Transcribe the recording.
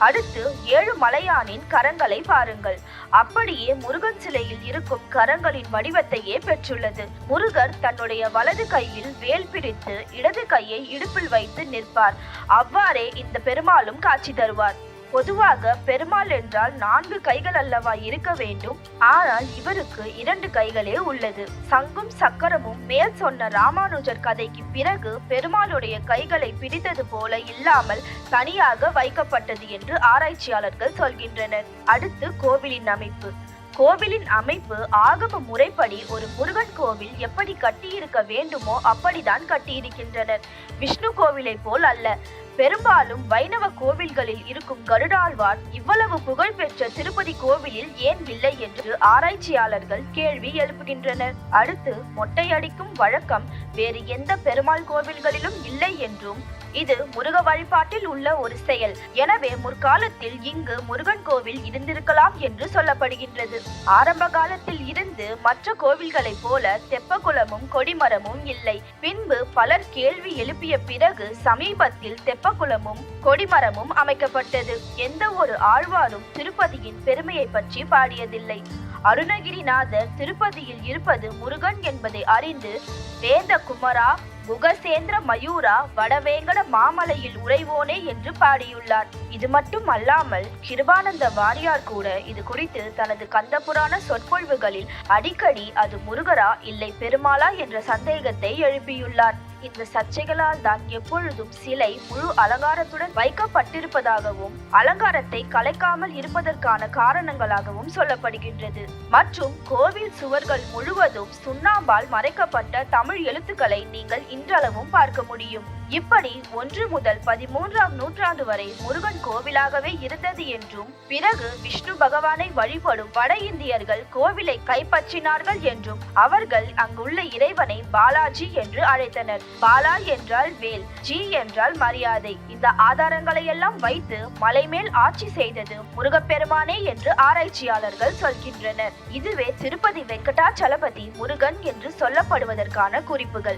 அடுத்து ஏழுமலையானின் கரங்களை பாருங்கள். அப்படியே முருகன் சிலையில் இருக்கும் கரங்களின் வடிவத்தையே பெற்றுள்ளது. முருகர் தன்னுடைய வலது கையில் வேல் பிடித்து இடது கையை இடுப்பில் வைத்து நிற்பார். அவ்வாறே இந்த பெருமாளும் காட்சி தருவார். பொதுவாக பெருமாள் என்றால் 4 கைகள் அல்லவா இருக்க வேண்டும். ஆனால் இவருக்கு 2 கைகளே உள்ளது. சங்கும் சக்கரமும் மேல் சொன்ன ராமானுஜர் கதைக்கு பிறகு பெருமாளுடைய கைகளை பிடித்தது போல இல்லாமல் தனியாக வைக்கப்பட்டது என்று ஆராய்ச்சியாளர்கள் சொல்கின்றனர். அடுத்து கோவிலின் அமைப்பு. கோவிலின் அமைப்பு ஆகம முறைப்படி ஒரு முருகன் கோவில் எப்படி கட்டியிருக்க வேண்டுமோ அப்படிதான் கட்டியிருக்கின்றனர். விஷ்ணு கோவிலை போல் அல்ல. பெரும்பாலும் வைணவ கோவில்களில் இருக்கும் கருடாழ்வார் இவ்வளவு புகழ்பெற்ற திருப்பதி கோவிலில் ஏன் இல்லை என்று ஆராய்ச்சியாளர்கள் கேள்வி எழுப்புகின்றனர். அடுத்து மொட்டையடிக்கும் வழக்கம் வேறு எந்த பெருமாள் கோவில்களிலும் இல்லை என்றும் இது முருக வழிபாட்டில் உள்ள ஒரு செயல், எனவே முற்காலத்தில் இங்கு முருகன் கோவில் இருந்திருக்கலாம் என்று சொல்லப்படுகின்றது. ஆரம்ப காலத்தில் இருந்து மற்ற கோவில்களைப் போல தெப்பக்குளமும் கொடிமரமும் இல்லை. பின்பு பலர் கேள்வி எழுப்பிய பிறகு சமீபத்தில் தெப்பக்குளமும் கொடிமரமும் அமைக்கப்பட்டது. எந்த ஒரு ஆழ்வாரும் திருப்பதியின் பெருமையை பற்றி பாடியதில்லை. அருணகிரிநாதர் திருப்பதியில் இருப்பது முருகன் என்பதை அறிந்து வேந்த குமரா குகசேந்திர மயூரா வடவேங்கட மாமலையில் உறைவோனே என்று பாடியுள்ளார். இது மட்டும் அல்லாமல் கிருபானந்த வாரியார் கூட இது குறித்து தனது கந்தபுராண சொற்பொழிவுகளில் அடிக்கடி அது முருகரா இல்லை பெருமாளா என்ற சந்தேகத்தை எழுப்பியுள்ளார். இந்த சர்ச்சைகளால் தான் எப்பொழுதும் சிலை முழு அலங்காரத்துடன் வைக்கப்பட்டிருப்பதாகவும் அலங்காரத்தை கலைக்காமல் இருப்பதற்கான காரணங்களாகவும் சொல்லப்படுகின்றது. மற்றும் கோவில் சுவர்கள் முழுவதும் சுண்ணாம்பால் மறைக்கப்பட்ட தமிழ் எழுத்துக்களை நீங்கள் இன்றளவும் பார்க்க முடியும். இப்படி 1 முதல் 13ஆம் நூற்றாண்டு வரை முருகன் கோவிலாகவே இருந்தது என்றும் பிறகு விஷ்ணு பகவானை வழிபடும் வட இந்தியர்கள் கோவிலை கைப்பற்றினார்கள் என்றும் அவர்கள் அங்குள்ள இறைவனை பாலாஜி என்று அழைத்தனர். பாலா என்றால் வேல், ஜி என்றால் மரியாதை. இந்த ஆதாரங்களை எல்லாம் வைத்து மலை மேல் ஆட்சி செய்தது முருகப்பெருமானே என்று ஆராய்ச்சியாளர்கள் சொல்கின்றனர். இதுவே திருப்பதி வெங்கடாச்சலபதி முருகன் என்று சொல்லப்படுவதற்கான குறிப்புகள்.